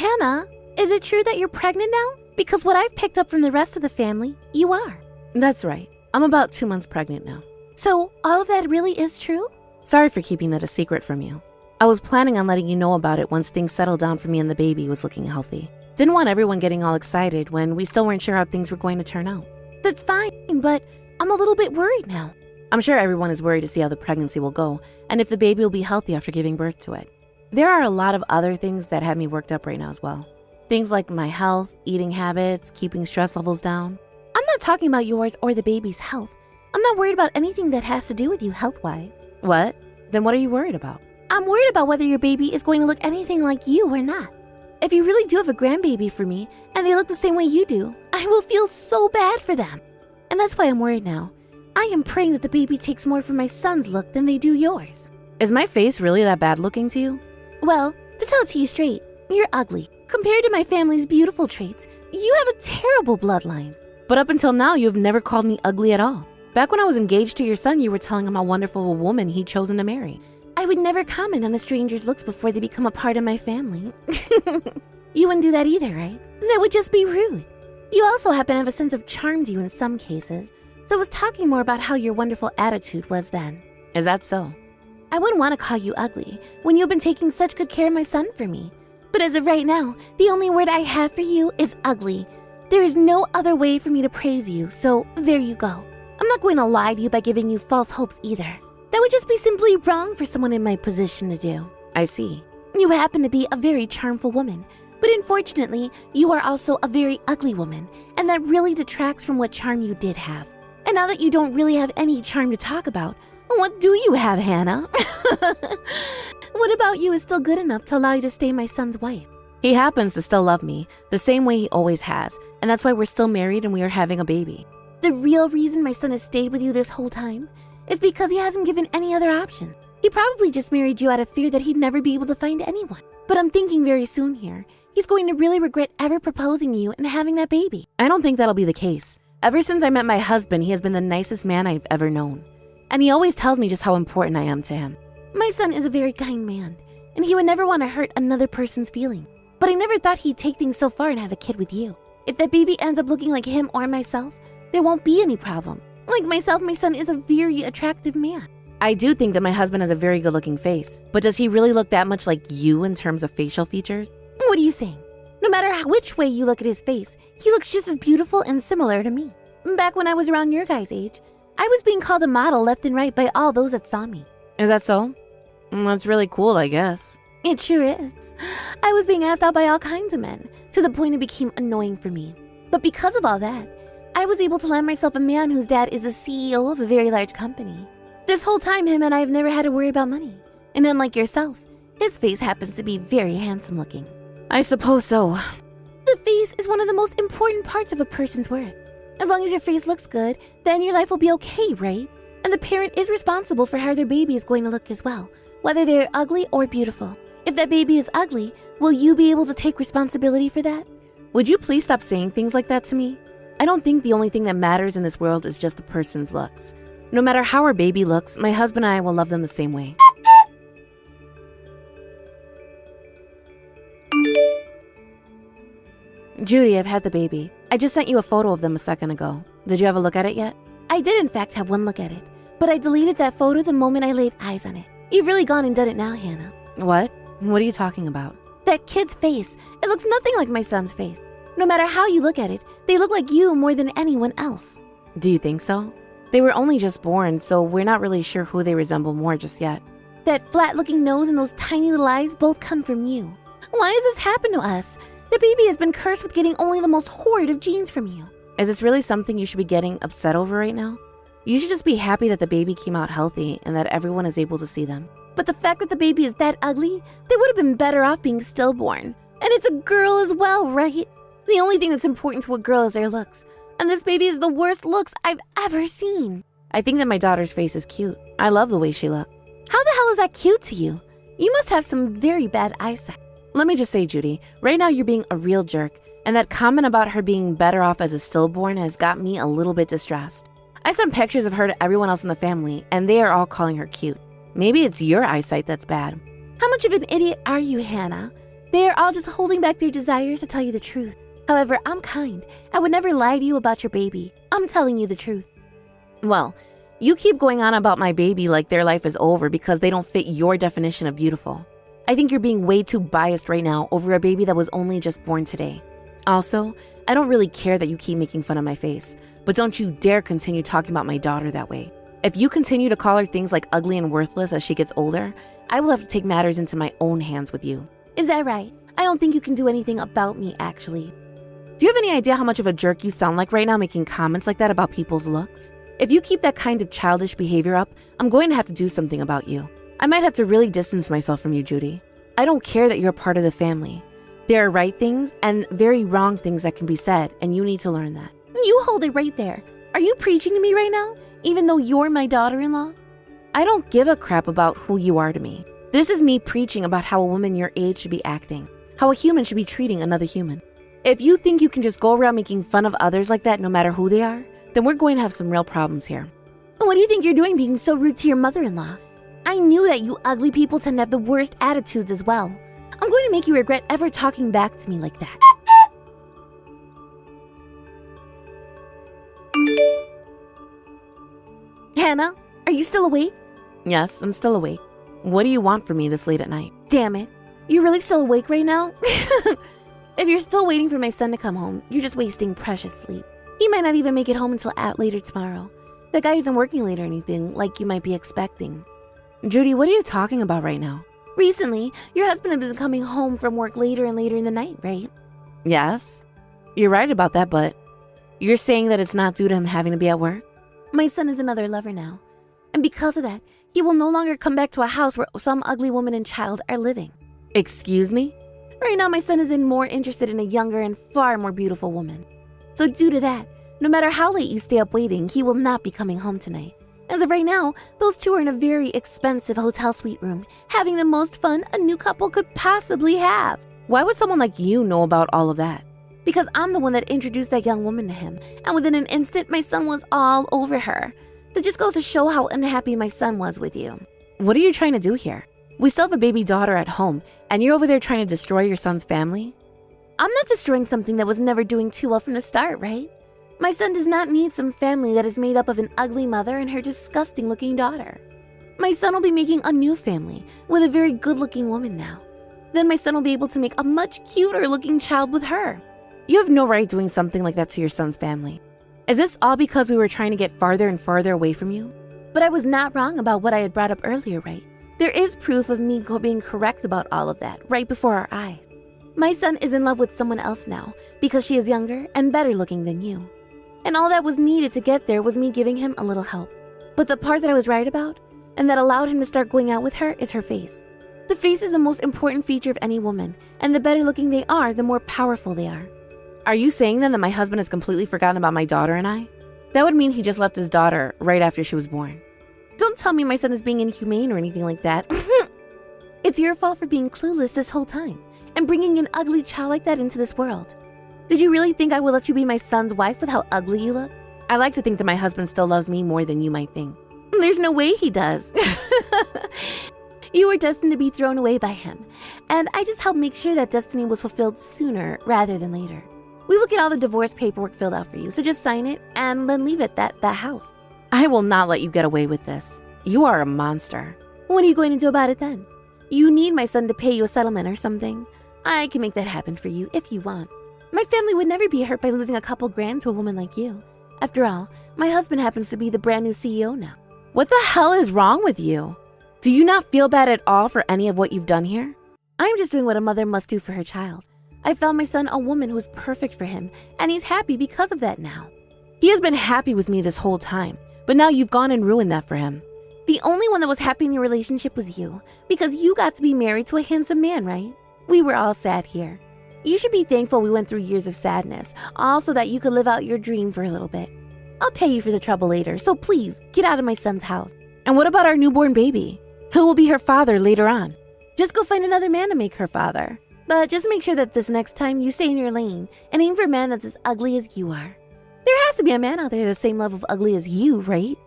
Hannah, is it true that you're pregnant now? Because what I've picked up from the rest of the family, you are. That's right. I'm about 2 months pregnant now. So all of that really is true? Sorry for keeping that a secret from you. I was planning on letting you know about it once things settled down for me and the baby was looking healthy. Didn't want everyone getting all excited when we still weren't sure how things were going to turn out. That's fine, but I'm a little bit worried now. I'm sure everyone is worried to see how the pregnancy will go and if the baby will be healthy after giving birth to it. There are a lot of other things that have me worked up right now as well. Things like my health, eating habits, keeping stress levels down. I'm not talking about yours or the baby's health. I'm not worried about anything that has to do with you health-wise. What? Then what are you worried about? I'm worried about whether your baby is going to look anything like you or not. If you really do have a grandbaby for me and they look the same way you do, I will feel so bad for them. And that's why I'm worried now. I am praying that the baby takes more from my son's look than they do yours. Is my face really that bad looking to you? Well, to tell it to you straight, you're ugly. Compared to my family's beautiful traits, you have a terrible bloodline. But up until now, you've never called me ugly at all. Back when I was engaged to your son, you were telling him how wonderful a woman he'd chosen to marry. I would never comment on a stranger's looks before they become a part of my family. You wouldn't do that either, right? That would just be rude. You also happen to have a sense of charm to you in some cases, so I was talking more about how your wonderful attitude was then. Is that so? I wouldn't want to call you ugly when you've been taking such good care of my son for me. But as of right now, the only word I have for you is ugly. There is no other way for me to praise you, so there you go. I'm not going to lie to you by giving you false hopes either. That would just be simply wrong for someone in my position to do. I see. You happen to be a very charmful woman, but unfortunately, you are also a very ugly woman, and that really detracts from what charm you did have. And now that you don't really have any charm to talk about, what do you have, Hannah? What about you is still good enough to allow you to stay my son's wife? He happens to still love me, the same way he always has, and that's why we're still married and we are having a baby. The real reason my son has stayed with you this whole time is because he hasn't given any other option. He probably just married you out of fear that he'd never be able to find anyone. But I'm thinking very soon here, he's going to really regret ever proposing to you and having that baby. I don't think that'll be the case. Ever since I met my husband, he has been the nicest man I've ever known. And he always tells me just how important I am to him. My son is a very kind man, and he would never want to hurt another person's feeling. But I never thought he'd take things so far and have a kid with you. If that baby ends up looking like him or myself, there won't be any problem. Like myself, my son is a very attractive man. I do think that my husband has a very good-looking face, but does he really look that much like you in terms of facial features? What are you saying? No matter which way you look at his face, he looks just as beautiful and similar to me. Back when I was around your guys' age, I was being called a model left and right by all those that saw me. Is that so? That's really cool, I guess. It sure is. I was being asked out by all kinds of men, to the point it became annoying for me. But because of all that, I was able to land myself a man whose dad is the CEO of a very large company. This whole time, him and I have never had to worry about money. And unlike yourself, his face happens to be very handsome looking. I suppose so. The face is one of the most important parts of a person's worth. As long as your face looks good, then your life will be okay, right? And the parent is responsible for how their baby is going to look as well, whether they're ugly or beautiful. If that baby is ugly, will you be able to take responsibility for that? Would you please stop saying things like that to me? I don't think the only thing that matters in this world is just a person's looks. No matter how our baby looks, my husband and I will love them the same way. Judy, I've had the baby. I just sent you a photo of them a second ago. Did you have a look at it yet? I did in fact have one look at it, but I deleted that photo the moment I laid eyes on it. You've really gone and done it now, Hannah. What? What are you talking about? That kid's face. It looks nothing like my son's face. No matter how you look at it, they look like you more than anyone else. Do you think so? They were only just born, so we're not really sure who they resemble more just yet. That flat-looking nose and those tiny little eyes both come from you. Why has this happened to us? The baby has been cursed with getting only the most horrid of genes from you. Is this really something you should be getting upset over right now? You should just be happy that the baby came out healthy and that everyone is able to see them. But the fact that the baby is that ugly, they would have been better off being stillborn. And it's a girl as well, right? The only thing that's important to a girl is their looks. And this baby is the worst looks I've ever seen. I think that my daughter's face is cute. I love the way she looks. How the hell is that cute to you? You must have some very bad eyesight. Let me just say, Judy, right now you're being a real jerk, and that comment about her being better off as a stillborn has got me a little bit distressed. I sent pictures of her to everyone else in the family, and they are all calling her cute. Maybe it's your eyesight that's bad. How much of an idiot are you, Hannah? They are all just holding back their desires to tell you the truth. However, I'm kind. I would never lie to you about your baby. I'm telling you the truth. Well, you keep going on about my baby like their life is over because they don't fit your definition of beautiful. I think you're being way too biased right now over a baby that was only just born today. Also, I don't really care that you keep making fun of my face, but don't you dare continue talking about my daughter that way. If you continue to call her things like ugly and worthless as she gets older, I will have to take matters into my own hands with you. Is that right? I don't think you can do anything about me, actually. Do you have any idea how much of a jerk you sound like right now making comments like that about people's looks? If you keep that kind of childish behavior up, I'm going to have to do something about you. I might have to really distance myself from you, Judy. I don't care that you're a part of the family. There are right things and very wrong things that can be said, and you need to learn that. You hold it right there. Are you preaching to me right now, even though you're my daughter-in-law? I don't give a crap about who you are to me. This is me preaching about how a woman your age should be acting, how a human should be treating another human. If you think you can just go around making fun of others like that no matter who they are, then we're going to have some real problems here. What do you think you're doing being so rude to your mother-in-law? I knew that you ugly people tend to have the worst attitudes as well. I'm going to make you regret ever talking back to me like that. Hannah, are you still awake? Yes, I'm still awake. What do you want from me this late at night? Damn it. You're really still awake right now? If you're still waiting for my son to come home, you're just wasting precious sleep. He might not even make it home until later tomorrow. That guy isn't working late or anything like you might be expecting. Judy, what are you talking about right now? Recently, your husband has been coming home from work later and later in the night, right? Yes, you're right about that, but you're saying that it's not due to him having to be at work? My son is another lover now. And because of that, he will no longer come back to a house where some ugly woman and child are living. Excuse me? Right now, my son is more interested in a younger and far more beautiful woman. So due to that, no matter how late you stay up waiting, he will not be coming home tonight. As of right now, those two are in a very expensive hotel suite room, having the most fun a new couple could possibly have. Why would someone like you know about all of that? Because I'm the one that introduced that young woman to him, and within an instant, my son was all over her. That just goes to show how unhappy my son was with you. What are you trying to do here? We still have a baby daughter at home, and you're over there trying to destroy your son's family? I'm not destroying something that was never doing too well from the start, right? My son does not need some family that is made up of an ugly mother and her disgusting-looking daughter. My son will be making a new family with a very good-looking woman now. Then my son will be able to make a much cuter-looking child with her. You have no right doing something like that to your son's family. Is this all because we were trying to get farther and farther away from you? But I was not wrong about what I had brought up earlier, right? There is proof of me being correct about all of that right before our eyes. My son is in love with someone else now because she is younger and better looking than you. And all that was needed to get there was me giving him a little help. But the part that I was right about and that allowed him to start going out with her is her face. The face is the most important feature of any woman, and the better looking they are, the more powerful they are. Are you saying then that my husband has completely forgotten about my daughter and I? That would mean he just left his daughter right after she was born. Don't tell me my son is being inhumane or anything like that. It's your fault for being clueless this whole time and bringing an ugly child like that into this world. Did you really think I would let you be my son's wife with how ugly you look? I like to think that my husband still loves me more than you might think. There's no way he does. You were destined to be thrown away by him, and I just helped make sure that destiny was fulfilled sooner rather than later. We will get all the divorce paperwork filled out for you, so just sign it and then leave it at that house. I will not let you get away with this. You are a monster. What are you going to do about it then? You need my son to pay you a settlement or something. I can make that happen for you if you want. My family would never be hurt by losing a couple grand to a woman like you. After all, my husband happens to be the brand new CEO now. What the hell is wrong with you? Do you not feel bad at all for any of what you've done here? I'm just doing what a mother must do for her child. I found my son a woman who is perfect for him, and he's happy because of that now. He has been happy with me this whole time, but now you've gone and ruined that for him. The only one that was happy in your relationship was you, because you got to be married to a handsome man, right? We were all sad here. You should be thankful we went through years of sadness, all so that you could live out your dream for a little bit. I'll pay you for the trouble later, so please, get out of my son's house. And what about our newborn baby? Who will be her father later on? Just go find another man to make her father. But just make sure that this next time you stay in your lane and aim for a man that's as ugly as you are. There has to be a man out there the same level of ugly as you, right?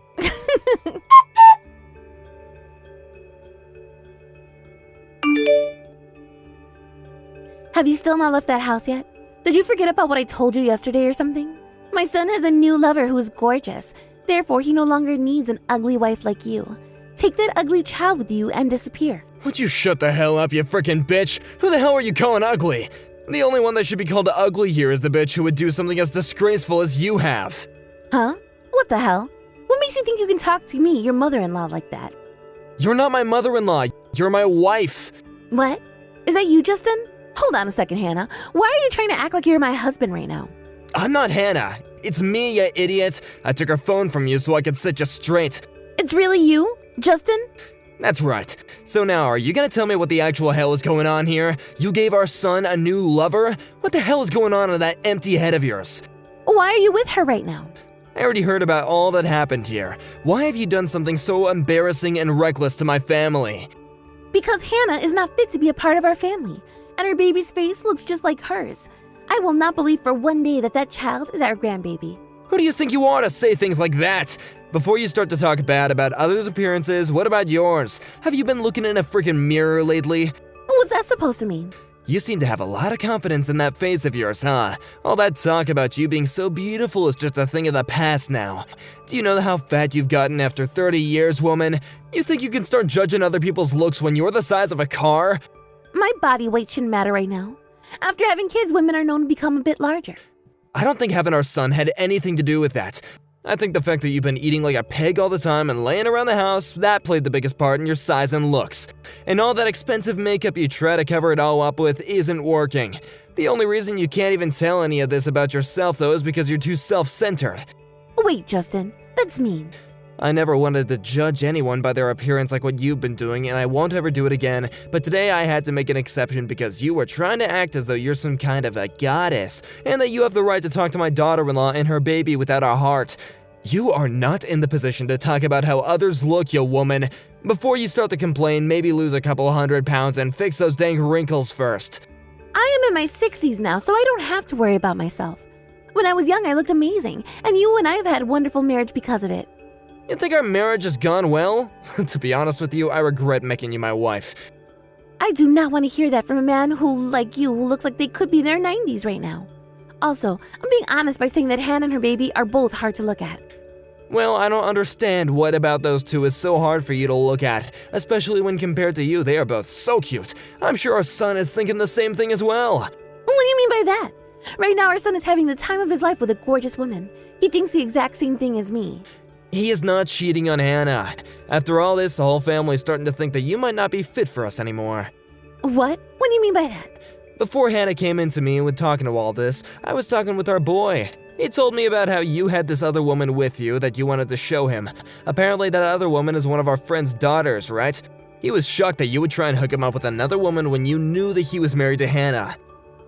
Have you still not left that house yet? Did you forget about what I told you yesterday or something? My son has a new lover who is gorgeous. Therefore, he no longer needs an ugly wife like you. Take that ugly child with you and disappear. Would you shut the hell up, you frickin' bitch? Who the hell are you calling ugly? The only one that should be called ugly here is the bitch who would do something as disgraceful as you have. Huh? What the hell? What makes you think you can talk to me, your mother-in-law, like that? You're not my mother-in-law, you're my wife. What? Is that you, Justin? Hold on a second, Hannah. Why are you trying to act like you're my husband right now? I'm not Hannah. It's me, you idiot. I took her phone from you so I could set you straight. It's really you, Justin? That's right. So now, are you gonna tell me what the actual hell is going on here? You gave our son a new lover? What the hell is going on in that empty head of yours? Why are you with her right now? I already heard about all that happened here. Why have you done something so embarrassing and reckless to my family? Because Hannah is not fit to be a part of our family, and her baby's face looks just like hers. I will not believe for one day that that child is our grandbaby. Who do you think you are to say things like that? Before you start to talk bad about others' appearances, what about yours? Have you been looking in a freaking mirror lately? What's that supposed to mean? You seem to have a lot of confidence in that face of yours, huh? All that talk about you being so beautiful is just a thing of the past now. Do you know how fat you've gotten after 30 years, woman? You think you can start judging other people's looks when you're the size of a car? My body weight shouldn't matter right now. After having kids, women are known to become a bit larger. I don't think having our son had anything to do with that. I think the fact that you've been eating like a pig all the time and laying around the house, that played the biggest part in your size and looks. And all that expensive makeup you try to cover it all up with isn't working. The only reason you can't even tell any of this about yourself, though, is because you're too self-centered. Wait, Justin, that's mean. I never wanted to judge anyone by their appearance like what you've been doing, and I won't ever do it again, but today I had to make an exception because you were trying to act as though you're some kind of a goddess, and that you have the right to talk to my daughter-in-law and her baby without a heart. You are not in the position to talk about how others look, you woman. Before you start to complain, maybe lose a couple 100 pounds and fix those dang wrinkles first. I am in my 60s now, so I don't have to worry about myself. When I was young, I looked amazing, and you and I have had a wonderful marriage because of it. You think our marriage has gone well? To be honest with you, I regret making you my wife. I do not want to hear that from a man who, like you, who looks like they could be in their 90s right now. Also, I'm being honest by saying that Hannah and her baby are both hard to look at. Well, I don't understand what about those two is so hard for you to look at, especially when compared to you, they are both so cute. I'm sure our son is thinking the same thing as well. What do you mean by that? Right now, our son is having the time of his life with a gorgeous woman. He thinks the exact same thing as me. He is not cheating on Hannah. After all this, the whole family's starting to think that you might not be fit for us anymore. What? What do you mean by that? Before Hannah came into me with talking to all this, I was talking with our boy. He told me about how you had this other woman with you that you wanted to show him. Apparently that other woman is one of our friend's daughters, right? He was shocked that you would try and hook him up with another woman when you knew that he was married to Hannah.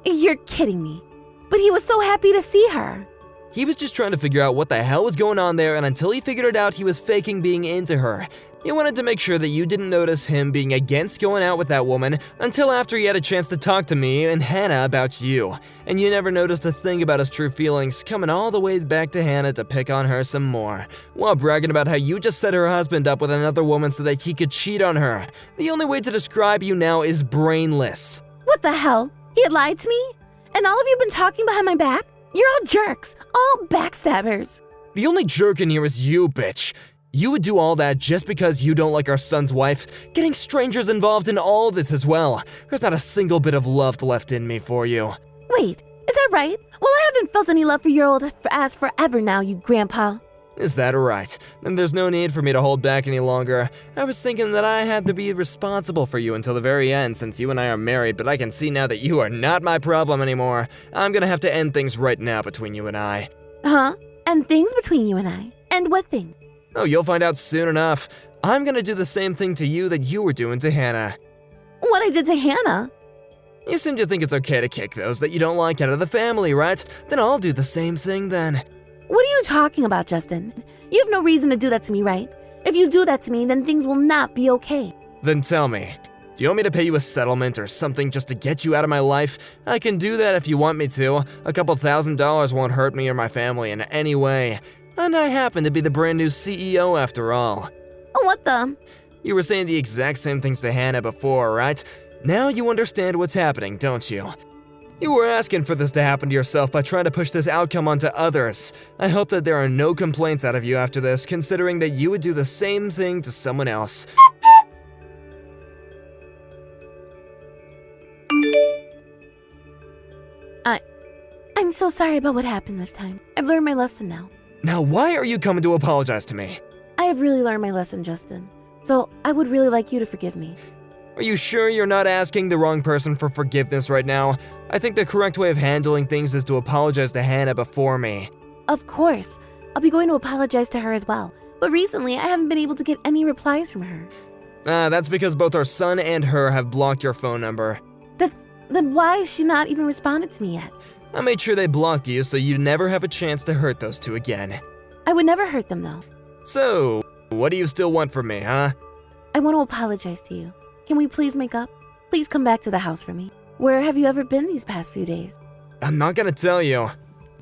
You're kidding me. But he was so happy to see her. He was just trying to figure out what the hell was going on there, and until he figured it out, he was faking being into her. He wanted to make sure that you didn't notice him being against going out with that woman until after he had a chance to talk to me and Hannah about you. And you never noticed a thing about his true feelings, coming all the way back to Hannah to pick on her some more, while bragging about how you just set her husband up with another woman so that he could cheat on her. The only way to describe you now is brainless. What the hell? He had lied to me? And all of you been talking behind my back? You're all jerks, all backstabbers. The only jerk in here is you, bitch. You would do all that just because you don't like our son's wife, getting strangers involved in all this as well. There's not a single bit of love left in me for you. Wait, is that right? Well, I haven't felt any love for your old ass forever now, you grandpa. Is that right? Then there's no need for me to hold back any longer. I was thinking that I had to be responsible for you until the very end since you and I are married, but I can see now that you are not my problem anymore. I'm gonna have to end things right now between you and I. Huh? And things between you and I? And what thing? Oh, you'll find out soon enough. I'm gonna do the same thing to you that you were doing to Hannah. What I did to Hannah? You seem to think it's okay to kick those that you don't like out of the family, right? Then I'll do the same thing then. What are you talking about, Justin? You have no reason to do that to me, right? If you do that to me, then things will not be okay. Then tell me, do you want me to pay you a settlement or something just to get you out of my life? I can do that if you want me to. A couple $1,000s won't hurt me or my family in any way. And I happen to be the brand new CEO after all. What the? You were saying the exact same things to Hannah before, right? Now you understand what's happening, don't you? You were asking for this to happen to yourself by trying to push this outcome onto others. I hope that there are no complaints out of you after this, considering that you would do the same thing to someone else. I'm so sorry about what happened this time. I've learned my lesson now. Now why are you coming to apologize to me? I have really learned my lesson, Justin. So I would really like you to forgive me. Are you sure you're not asking the wrong person for forgiveness right now? I think the correct way of handling things is to apologize to Hannah before me. Of course. I'll be going to apologize to her as well. But recently, I haven't been able to get any replies from her. That's because both our son and her have blocked your phone number. Then why has she not even responded to me yet? I made sure they blocked you so you never have a chance to hurt those two again. I would never hurt them, though. So, what do you still want from me, huh? I want to apologize to you. Can we please make up? Please come back to the house for me. Where have you ever been these past few days? I'm not gonna tell you,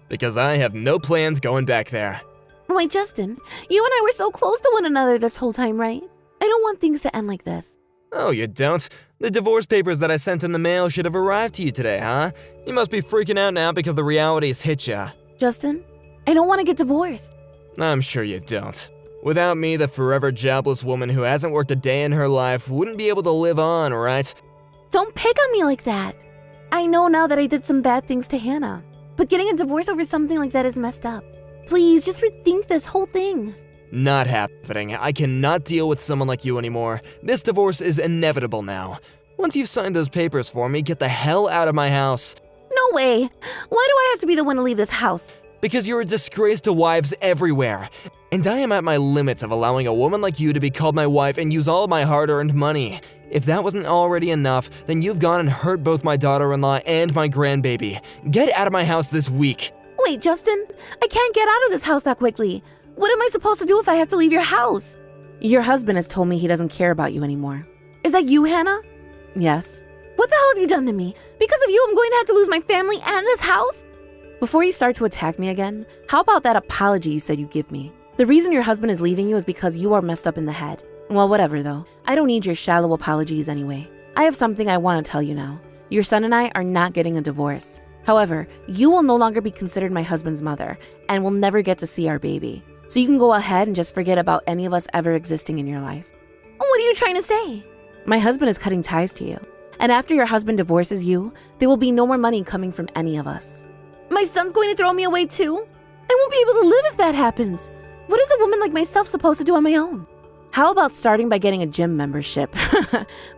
because I have no plans going back there. Why, Justin, you and I were so close to one another this whole time, right? I don't want things to end like this. Oh, you don't? The divorce papers that I sent in the mail should have arrived to you today, huh? You must be freaking out now because the reality's hit ya. Justin, I don't want to get divorced. I'm sure you don't. Without me, the forever jobless woman who hasn't worked a day in her life wouldn't be able to live on, right? Don't pick on me like that. I know now that I did some bad things to Hannah, but getting a divorce over something like that is messed up. Please, just rethink this whole thing. Not happening. I cannot deal with someone like you anymore. This divorce is inevitable now. Once you've signed those papers for me, get the hell out of my house. No way. Why do I have to be the one to leave this house? Because you're a disgrace to wives everywhere. And I am at my limits of allowing a woman like you to be called my wife and use all of my hard-earned money. If that wasn't already enough, then you've gone and hurt both my daughter-in-law and my grandbaby. Get out of my house this week. Wait, Justin, I can't get out of this house that quickly. What am I supposed to do if I have to leave your house? Your husband has told me he doesn't care about you anymore. Is that you, Hannah? Yes. What the hell have you done to me? Because of you, I'm going to have to lose my family and this house? Before you start to attack me again, how about that apology you said you'd give me? The reason your husband is leaving you is because you are messed up in the head. Well, whatever though. I don't need your shallow apologies anyway. I have something I want to tell you now. Your son and I are not getting a divorce. However, you will no longer be considered my husband's mother and will never get to see our baby. So you can go ahead and just forget about any of us ever existing in your life. What are you trying to say? My husband is cutting ties to you. And after your husband divorces you, there will be no more money coming from any of us. My son's going to throw me away too? I won't be able to live if that happens. What is a woman like myself supposed to do on my own? How about starting by getting a gym membership?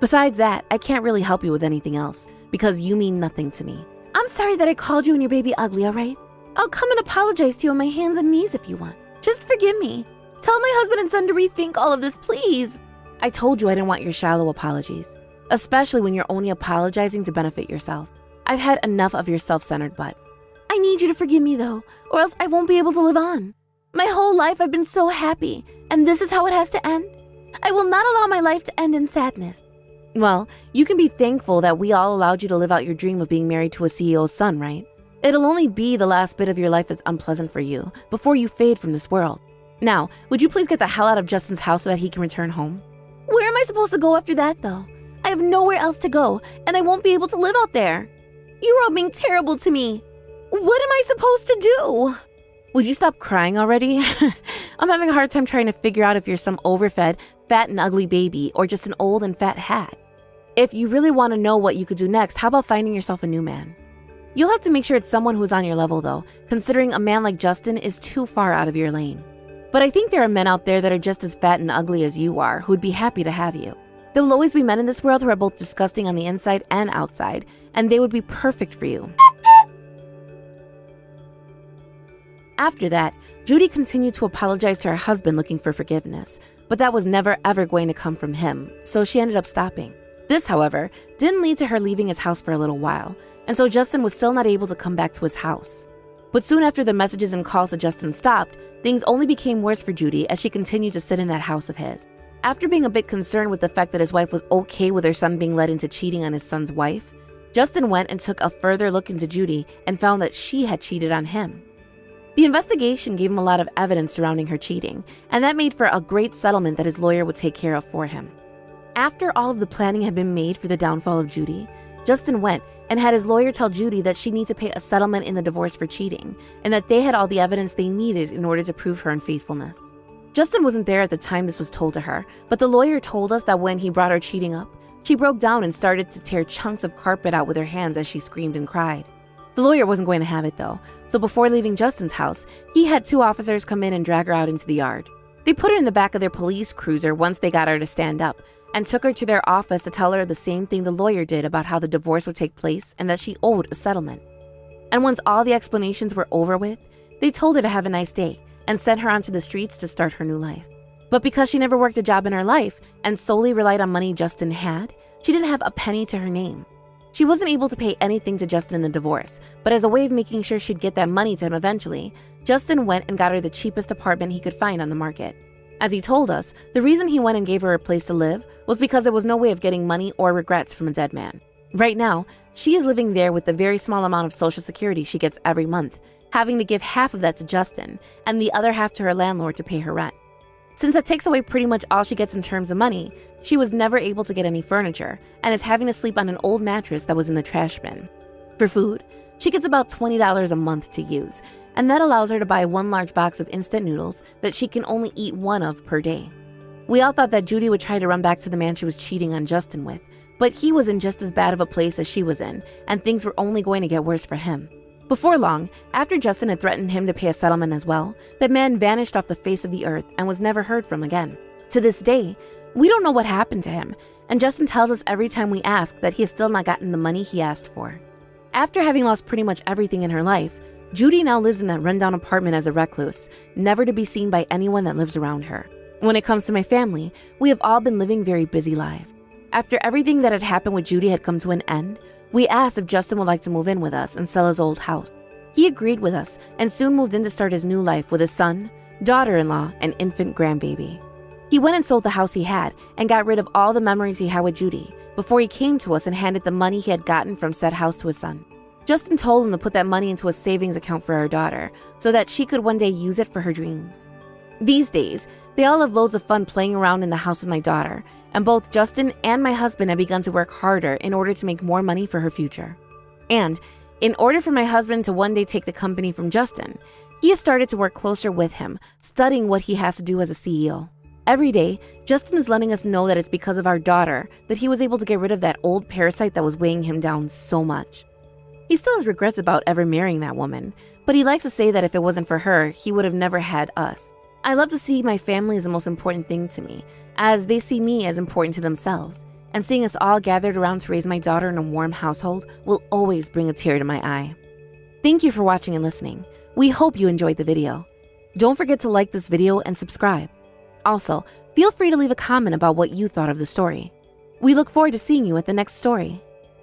Besides that, I can't really help you with anything else because you mean nothing to me. I'm sorry that I called you and your baby ugly, all right? I'll come and apologize to you on my hands and knees if you want. Just forgive me. Tell my husband and son to rethink all of this, please. I told you I didn't want your shallow apologies, especially when you're only apologizing to benefit yourself. I've had enough of your self-centered butt. I need you to forgive me though, or else I won't be able to live on. My whole life I've been so happy, and this is how it has to end? I will not allow my life to end in sadness. Well, you can be thankful that we all allowed you to live out your dream of being married to a CEO's son, right? It'll only be the last bit of your life that's unpleasant for you before you fade from this world. Now, would you please get the hell out of Justin's house so that he can return home? Where am I supposed to go after that, though? I have nowhere else to go, and I won't be able to live out there. You're all being terrible to me. What am I supposed to do? Would you stop crying already? I'm having a hard time trying to figure out if you're some overfed, fat and ugly baby or just an old and fat hat. If you really want to know what you could do next, how about finding yourself a new man? You'll have to make sure it's someone who's on your level though, considering a man like Justin is too far out of your lane. But I think there are men out there that are just as fat and ugly as you are who'd be happy to have you. There will always be men in this world who are both disgusting on the inside and outside, and they would be perfect for you. After that, Judy continued to apologize to her husband looking for forgiveness, but that was never ever going to come from him, so she ended up stopping. This, however, didn't lead to her leaving his house for a little while, and so Justin was still not able to come back to his house. But soon after the messages and calls to Justin stopped, things only became worse for Judy as she continued to sit in that house of his. After being a bit concerned with the fact that his wife was okay with her son being led into cheating on his son's wife, Justin went and took a further look into Judy and found that she had cheated on him. The investigation gave him a lot of evidence surrounding her cheating, and that made for a great settlement that his lawyer would take care of for him. After all of the planning had been made for the downfall of Judy, Justin went and had his lawyer tell Judy that she needed to pay a settlement in the divorce for cheating, and that they had all the evidence they needed in order to prove her unfaithfulness. Justin wasn't there at the time this was told to her, but the lawyer told us that when he brought her cheating up, she broke down and started to tear chunks of carpet out with her hands as she screamed and cried. The lawyer wasn't going to have it though, so before leaving Justin's house, he had 2 officers come in and drag her out into the yard. They put her in the back of their police cruiser once they got her to stand up, and took her to their office to tell her the same thing the lawyer did about how the divorce would take place and that she owed a settlement. And once all the explanations were over with, they told her to have a nice day and sent her onto the streets to start her new life. But because she never worked a job in her life and solely relied on money Justin had, she didn't have a penny to her name. She wasn't able to pay anything to Justin in the divorce, but as a way of making sure she'd get that money to him eventually, Justin went and got her the cheapest apartment he could find on the market. As he told us, the reason he went and gave her a place to live was because there was no way of getting money or regrets from a dead man. Right now, she is living there with the very small amount of Social Security she gets every month, having to give half of that to Justin and the other half to her landlord to pay her rent. Since that takes away pretty much all she gets in terms of money, she was never able to get any furniture and is having to sleep on an old mattress that was in the trash bin. For food, she gets about $20 a month to use, and that allows her to buy 1 large box of instant noodles that she can only eat 1 of per day. We all thought that Judy would try to run back to the man she was cheating on Justin with, but he was in just as bad of a place as she was in, and things were only going to get worse for him. Before long, after Justin had threatened him to pay a settlement as well, that man vanished off the face of the earth and was never heard from again. To this day, we don't know what happened to him, and Justin tells us every time we ask that he has still not gotten the money he asked for. After having lost pretty much everything in her life, Judy now lives in that rundown apartment as a recluse, never to be seen by anyone that lives around her. When it comes to my family, we have all been living very busy lives. After everything that had happened with Judy had come to an end, we asked if Justin would like to move in with us and sell his old house. He agreed with us and soon moved in to start his new life with his son, daughter-in-law, and infant grandbaby. He went and sold the house he had and got rid of all the memories he had with Judy before he came to us and handed the money he had gotten from said house to his son. Justin told him to put that money into a savings account for our daughter so that she could one day use it for her dreams. These days, they all have loads of fun playing around in the house with my daughter, and both Justin and my husband have begun to work harder in order to make more money for her future. And in order for my husband to one day take the company from Justin, he has started to work closer with him, studying what he has to do as a CEO. Every day, Justin is letting us know that it's because of our daughter that he was able to get rid of that old parasite that was weighing him down so much. He still has regrets about ever marrying that woman, but he likes to say that if it wasn't for her, he would have never had us. I love to see my family as the most important thing to me, as they see me as important to themselves, and seeing us all gathered around to raise my daughter in a warm household will always bring a tear to my eye. Thank you for watching and listening. We hope you enjoyed the video. Don't forget to like this video and subscribe. Also, feel free to leave a comment about what you thought of the story. We look forward to seeing you at the next story.